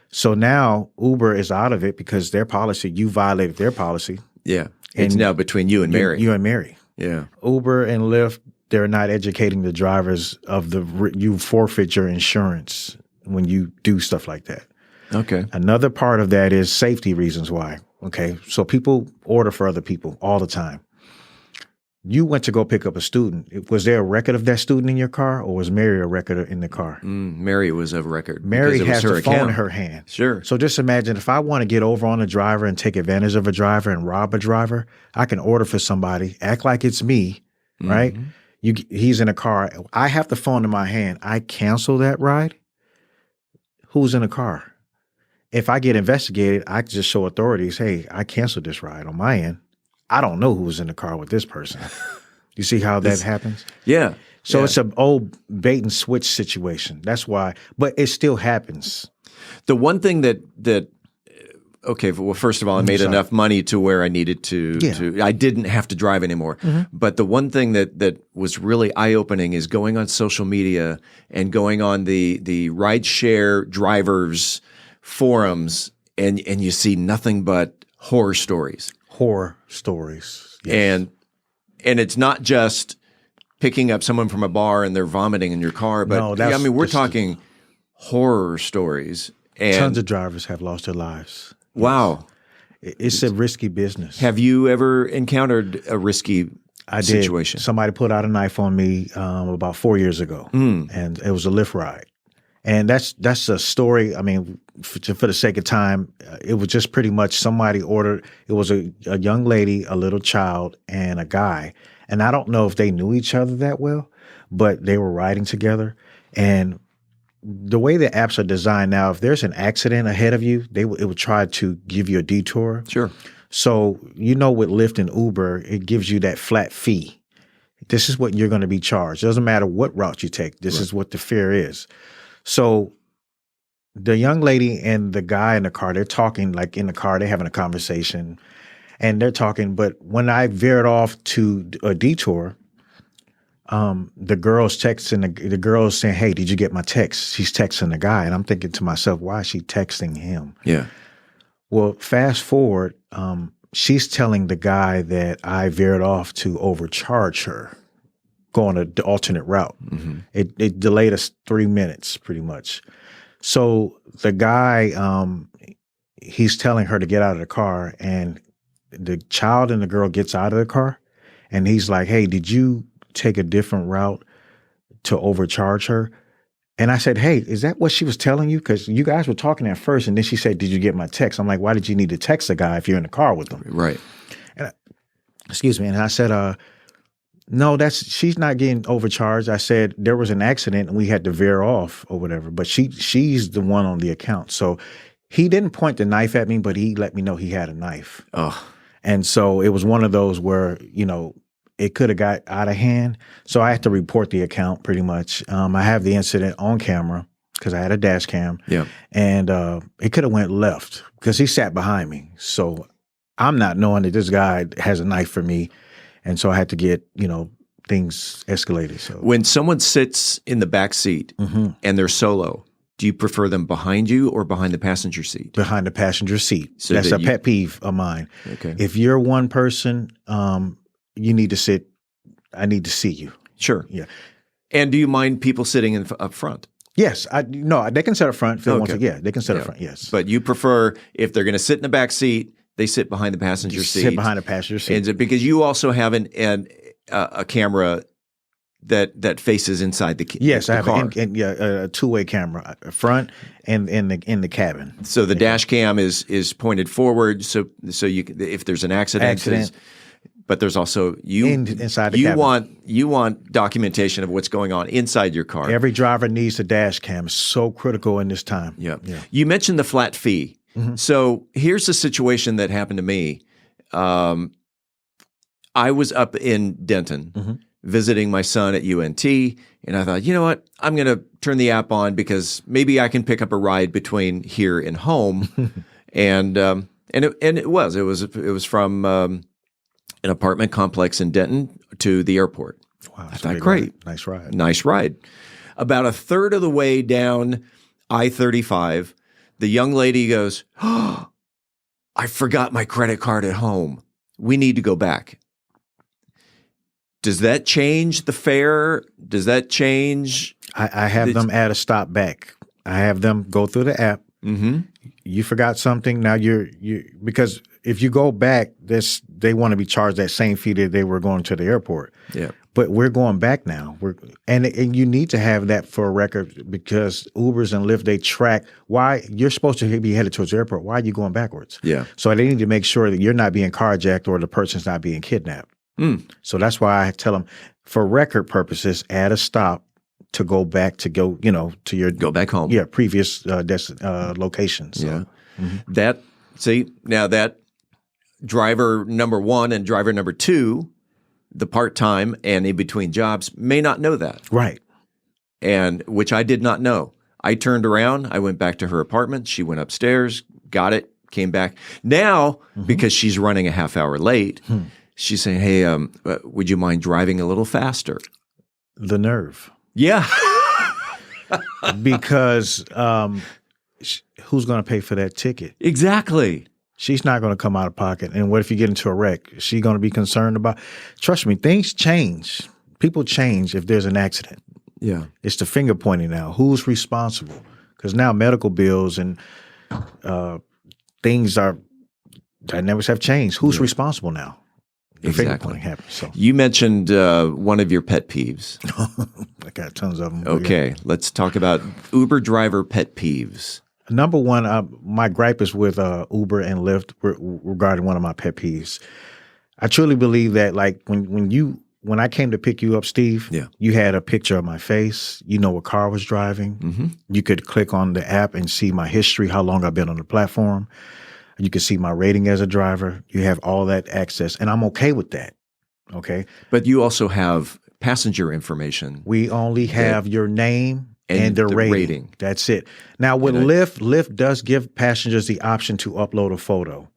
So now Uber is out of it because their policy, you violated their policy. Yeah. It's now between you and Mary. You and Mary. Yeah. Uber and Lyft, they're not educating the drivers of you forfeit your insurance when you do stuff like that. Okay. Another part of that is safety reasons why. Okay. So people order for other people all the time. You went to go pick up a student. Was there a record of that student in your car, or was Mary a record in the car? Mary was a record. Mary has the phone in her hand. Sure. So just imagine if I want to get over on a driver and take advantage of a driver and rob a driver, I can order for somebody, act like it's me, right? He's in a car. I have the phone in my hand. I cancel that ride. Who's in the car? If I get investigated, I can just show authorities, hey, I canceled this ride on my end. I don't know who was in the car with this person. You see how that happens? Yeah. So it's an old bait and switch situation. That's why, but it still happens. The one thing that okay, well, first of all, I made enough money to where I needed to I didn't have to drive anymore. But the one thing that was really eye-opening is going on social media and going on the rideshare drivers forums, and you see nothing but horror stories. Horror stories. Yes. And it's not just picking up someone from a bar and they're vomiting in your car, but we're talking horror stories. And tons of drivers have lost their lives. Wow. It's a risky business. Have you ever encountered a risky situation? Somebody put out a knife on me about 4 years ago, and it was a Lyft ride. And that's a story. I mean, for the sake of time, it was just pretty much somebody ordered. It was a young lady, a little child, and a guy. And I don't know if they knew each other that well, but they were riding together. And the way the apps are designed now, if there's an accident ahead of you, it would try to give you a detour. Sure. So, with Lyft and Uber, it gives you that flat fee. This is what you're going to be charged. It doesn't matter what route you take. This is what the fare is. So the young lady and the guy in the car, they're talking like in the car, they're having a conversation and they're talking. But when I veered off to a detour, the girl's texting, the girl's saying, hey, did you get my text? She's texting the guy. And I'm thinking to myself, why is she texting him? Yeah. Well, fast forward, she's telling the guy that I veered off to overcharge her, going an alternate route. It delayed us 3 minutes pretty much. So the guy, he's telling her to get out of the car, and the child and the girl gets out of the car, and he's like, hey, did you take a different route to overcharge her? And I said, hey, is that what she was telling you? Because you guys were talking at first, and then she said, did you get my text? I'm like, why did you need to text the guy if you're in the car with him? Right. And excuse me. And I said, no, she's not getting overcharged. I said, there was an accident and we had to veer off or whatever, but she's the one on the account. So he didn't point the knife at me, but he let me know he had a knife. Oh. And so it was one of those where, it could have got out of hand. So I had to report the account pretty much. I have the incident on camera because I had a dash cam. Yeah. And it could have went left because he sat behind me. So I'm not knowing that this guy has a knife for me. And so I had to get, things escalated. So when someone sits in the back seat and they're solo, do you prefer them behind you or behind the passenger seat? Behind the passenger seat. So that's a pet peeve of mine. Okay. If you're one person, you need to sit. I need to see you. Sure. Yeah. And do you mind people sitting up front? Yes. They can sit up front if they want to. Yeah, they can sit up front. Yes. But you prefer if they're going to sit in the back seat, they sit behind the passenger seat. Sit behind the passenger seat. And because you also have a camera that faces inside the car. Yes, I have a two-way camera, front and in the cabin. So the dash cam is pointed forward, so you if there's an accident. But there's also inside the cabin. You want documentation of what's going on inside your car. Every driver needs a dash cam. It's so critical in this time. Yeah. You mentioned the flat fee. So here's a situation that happened to me. I was up in Denton visiting my son at UNT, and I thought, you know what? I'm going to turn the app on because maybe I can pick up a ride between here and home. and it was from an apartment complex in Denton to the airport. Wow, I thought, great. Nice ride. Nice ride. About a third of the way down I-35, the young lady goes, oh, I forgot my credit card at home. We need to go back. Does that change the fare? Does that change? I have them add a stop back. I have them go through the app. You forgot something. Now you because if you go back, they want to be charged that same fee that they were going to the airport. Yeah. But we're going back now. And you need to have that for a record because Ubers and Lyft, they track why you're supposed to be headed towards the airport. Why are you going backwards? Yeah. So they need to make sure that you're not being carjacked or the person's not being kidnapped. So that's why I tell them, for record purposes, add a stop to go back to to your go back home. Yeah, previous locations. So. Yeah. That driver number one and driver number two, the part-time and in between jobs, may not know that. Right. And which I did not know. I turned around, I went back to her apartment, she went upstairs, got it, came back. Now, because she's running a half hour late, she's saying, hey, would you mind driving a little faster? The nerve. Yeah. Because who's going to pay for that ticket? Exactly. She's not going to come out of pocket. And what if you get into a wreck? Is she going to be concerned about? Trust me, things change. People change if there's an accident. Yeah. It's the finger pointing now. Who's responsible? Because now medical bills and dynamics have changed. Who's responsible now? The finger pointing happens. So. You mentioned one of your pet peeves. I got tons of them. Okay. Let's talk about Uber driver pet peeves. Number one, my gripe is with Uber and Lyft regarding one of my pet peeves. I truly believe that, like, when I came to pick you up, Steve, you had a picture of my face. You know what car I was driving. You could click on the app and see my history, how long I've been on the platform. You can see my rating as a driver. You have all that access, and I'm okay with that. Okay, but you also have passenger information. We only have your name. And the rating. That's it. Now, with Lyft does give passengers the option to upload a photo.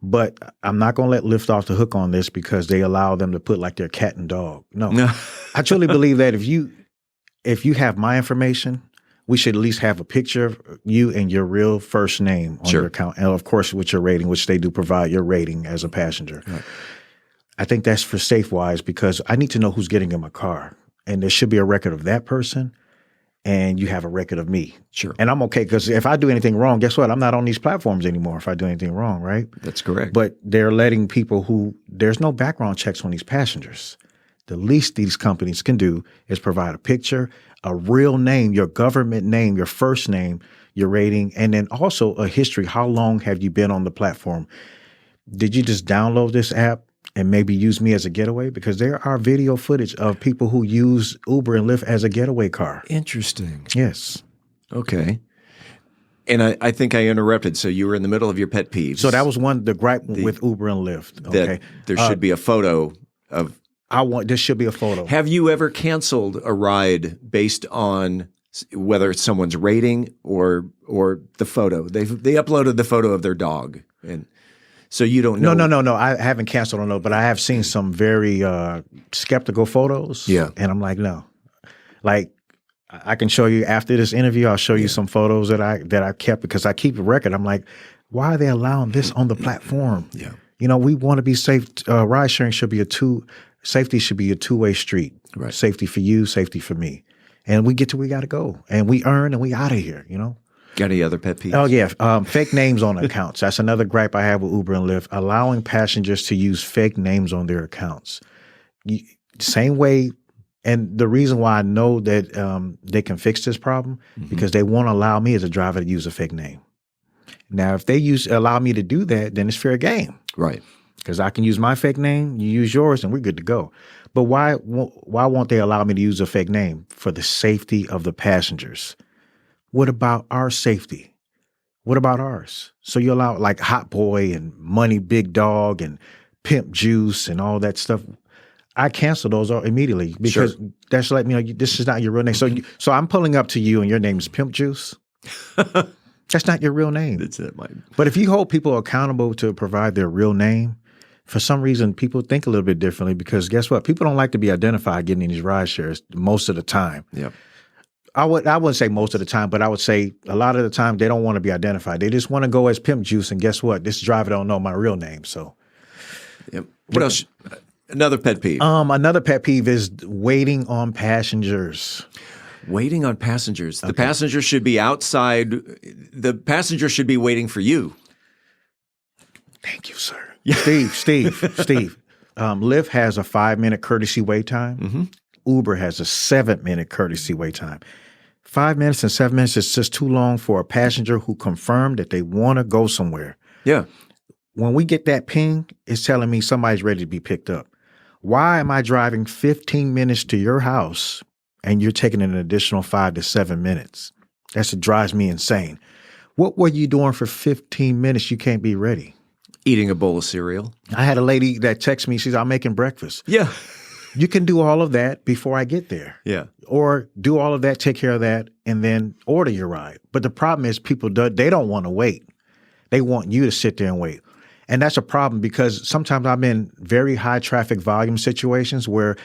But I'm not going to let Lyft off the hook on this because they allow them to put like their cat and dog. No. I truly believe that if you have my information, we should at least have a picture of you and your real first name on your account. And, of course, with your rating, which they do provide your rating as a passenger. Right. I think that's for safe-wise because I need to know who's getting in my car. And there should be a record of that person and you have a record of me. Sure. And I'm okay because if I do anything wrong, guess what? I'm not on these platforms anymore if I do anything wrong, right? That's correct. But they're letting people who there's no background checks on these passengers. The least these companies can do is provide a picture, a real name, your government name, your first name, your rating, and then also a history. How long have you been on the platform? Did you just download this app and maybe use me as a getaway? Because there are video footage of people who use Uber and Lyft as a getaway car. Interesting. Yes. Okay. And I think I interrupted. So you were in the middle of your pet peeves. So that was the gripe with Uber and Lyft. Okay. That there should be a photo of. This should be a photo. Have you ever canceled a ride based on whether it's someone's rating or the photo? They uploaded the photo of their dog, and so you don't know. No. I haven't canceled on those, but I have seen some very skeptical photos. Yeah, and I'm like, no. Like, I can show you after this interview. I'll show you some photos that I kept because I keep a record. I'm like, why are they allowing this on the platform? Yeah, we want to be safe. Ride sharing should be safety should be a two-way street. Right. Safety for you, safety for me. And we get to where we got to go. And we earn and we out of here, Got any other pet peeves? Oh, yeah. Fake names on accounts. That's another gripe I have with Uber and Lyft. Allowing passengers to use fake names on their accounts. Same way, and the reason why I know that they can fix this problem, because they won't allow me as a driver to use a fake name. Now, if they allow me to do that, then it's fair game. Right. Because I can use my fake name, you use yours, and we're good to go. But why won't they allow me to use a fake name? For the safety of the passengers. What about our safety? What about ours? So you allow like Hot Boy and Money Big Dog and Pimp Juice and all that stuff. I cancel those immediately because that's letting me know this is not your real name. So I'm pulling up to you and your name is Pimp Juice. That's not your real name. That's it, Mike. But if you hold people accountable to provide their real name, for some reason, people think a little bit differently because guess what? People don't like to be identified getting in these ride shares most of the time. Yeah. I wouldn't say most of the time, but I would say a lot of the time they don't want to be identified. They just want to go as Pimp Juice, and guess what? This driver don't know my real name. So, yep. What else? Another pet peeve. Another pet peeve is waiting on passengers. Waiting on passengers. The passenger should be outside. The passenger should be waiting for you. Thank you, sir. Steve. Lyft has a 5-minute courtesy wait time. Mm-hmm. Uber has a 7-minute courtesy wait time. 5 minutes and 7 minutes is just too long for a passenger who confirmed that they want to go somewhere. Yeah. When we get that ping, it's telling me somebody's ready to be picked up. Why am I driving 15 minutes to your house and you're taking an additional 5 to 7 minutes? That drives me insane. What were you doing for 15 minutes? You can't be ready. Eating a bowl of cereal. I had a lady that texted me. She said, I'm making breakfast. Yeah. You can do all of that before I get there. Yeah. Or do all of that, take care of that, and then order your ride. But the problem is they don't want to wait. They want you to sit there and wait. And that's a problem because sometimes I'm in very high traffic volume situations where,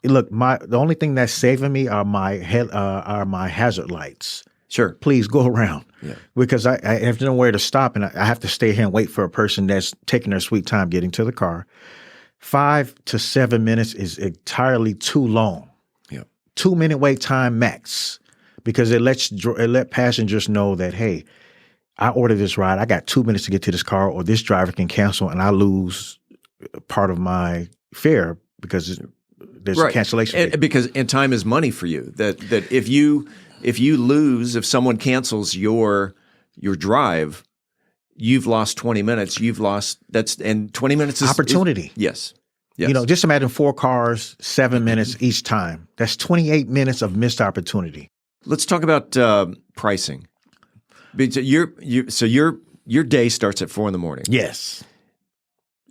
look, the only thing that's saving me are my hazard lights. Sure. Please go around. Yeah. Because I have nowhere to stop and I have to stay here and wait for a person that's taking their sweet time getting to the car. 5 to 7 minutes is entirely too long. Yeah. 2-minute wait time max because it let passengers know that, hey, I ordered this ride. I got 2 minutes to get to this car or this driver can cancel and I lose part of my fare because there's a cancellation fee. And time is money for you. That if you lose, if someone cancels your drive, you've lost 20 minutes. And 20 minutes is opportunity. Yes. Just imagine 4 cars, 7 minutes each time. That's 28 minutes of missed opportunity. Let's talk about pricing. So your day starts at 4 a.m. Yes.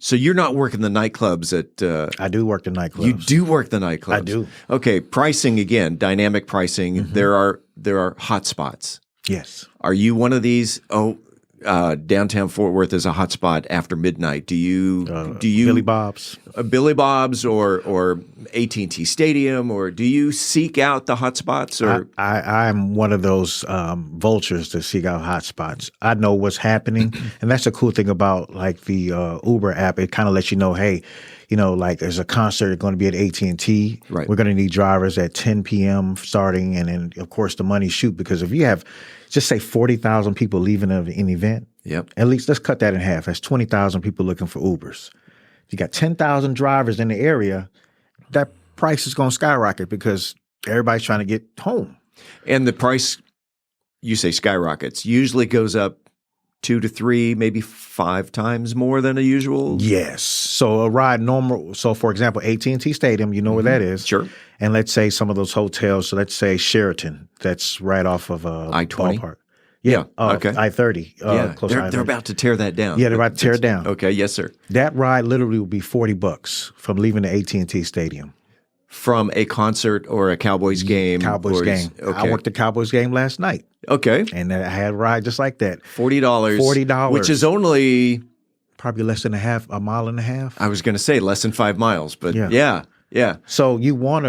So you're not working the nightclubs at... I do work the nightclubs. You do work the nightclubs. I do. Okay, pricing again, dynamic pricing. Mm-hmm. There are hot spots. Yes. Are you one of these? Oh, downtown Fort Worth is a hot spot after midnight. Do you Billy Bob's, Billy Bob's, or AT&T Stadium, or do you seek out the hot spots? Or I'm one of those vultures that seek out hot spots. I know what's happening, and that's the cool thing about like the Uber app. It kind of lets you know, hey, like there's a concert going to be at AT&T. Right. We're going to need drivers at 10 p.m. starting, and then of course the money shoot, because if you have just say 40,000 people leaving an event, at least let's cut that in half. That's 20,000 people looking for Ubers. If you got 10,000 drivers in the area, that price is going to skyrocket because everybody's trying to get home. And the price, you say skyrockets, usually goes up 2 to 3, maybe 5 times more than a usual? Yes. So a ride normal. So for example, AT&T Stadium, you know where that is. Sure. And let's say some of those hotels. So let's say Sheraton, that's right off of I-20. Ballpark. Yeah. Okay. I-30. Close to I-30. They're about to tear that down. Yeah, they're about to tear it down. Okay. Yes, sir. That ride literally will be $40 from leaving the AT&T Stadium. From a concert or a Cowboys game? Cowboys game. Okay. I worked the Cowboys game last night. Okay. And I had a ride just like that. $40. $40. Which is only probably less than a mile and a half. I was going to say less than 5 miles, but yeah. So you want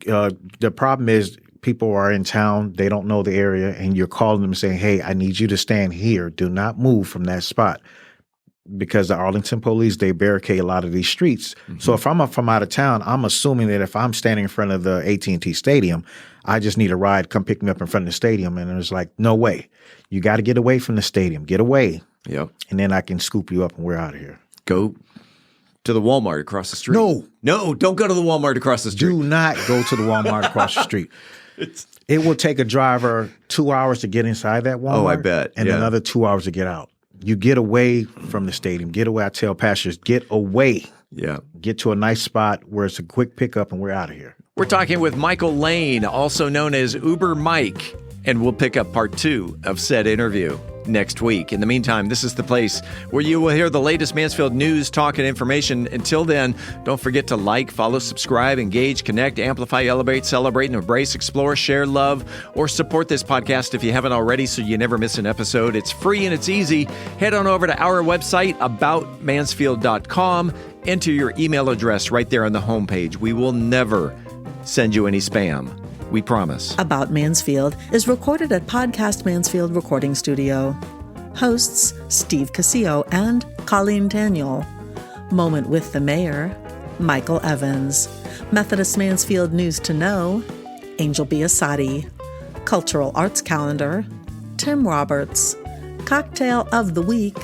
to, the problem is people are in town, they don't know the area, and you're calling them and saying, hey, I need you to stand here. Do not move from that spot. Because the Arlington police, they barricade a lot of these streets. Mm-hmm. So if I'm from out of town, I'm assuming that if I'm standing in front of the AT&T Stadium, I just need a ride, come pick me up in front of the stadium. And it's like, no way. You got to get away from the stadium. Get away. Yep. And then I can scoop you up and we're out of here. Go to the Walmart across the street. No, don't go to the Walmart across the street. Do not go to the Walmart across the street. It will take a driver 2 hours to get inside that Walmart. Oh, I bet. And another 2 hours to get out. You get away from the stadium. Get away. I tell passengers, get away. Yeah. Get to a nice spot where it's a quick pickup and we're out of here. We're talking with Michael Layne, also known as Uber Mike, and we'll pick up part 2 of said interview next week. In the meantime, this is the place where you will hear the latest Mansfield news, talk, and information. Until then, don't forget to like, follow, subscribe, engage, connect, amplify, elevate, celebrate, and embrace, explore, share, love, or support this podcast if you haven't already so you never miss an episode. It's free and it's easy. Head on over to our website, aboutmansfield.com. Enter your email address right there on the homepage. We will never send you any spam. We promise. About Mansfield is recorded at Podcast Mansfield Recording Studio. Hosts Steve Casillo and Colleen Daniel. Moment with the Mayor, Michael Evans. Methodist Mansfield News to Know, Angel Biasatti. Cultural Arts Calendar, Tim Roberts. Cocktail of the Week,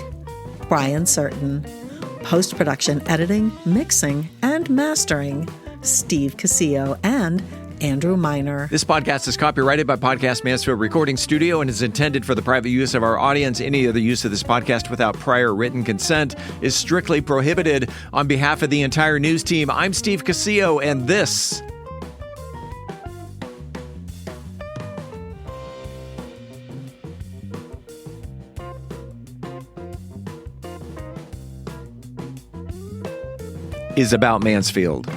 Brian Certain. Post-production editing, mixing, and mastering, Steve Casillo and Andrew Miner. This podcast is copyrighted by Podcast Mansfield Recording Studio and is intended for the private use of our audience. Any other use of this podcast without prior written consent is strictly prohibited. On behalf of the entire news team, I'm Steve Casillo, and this is About Mansfield.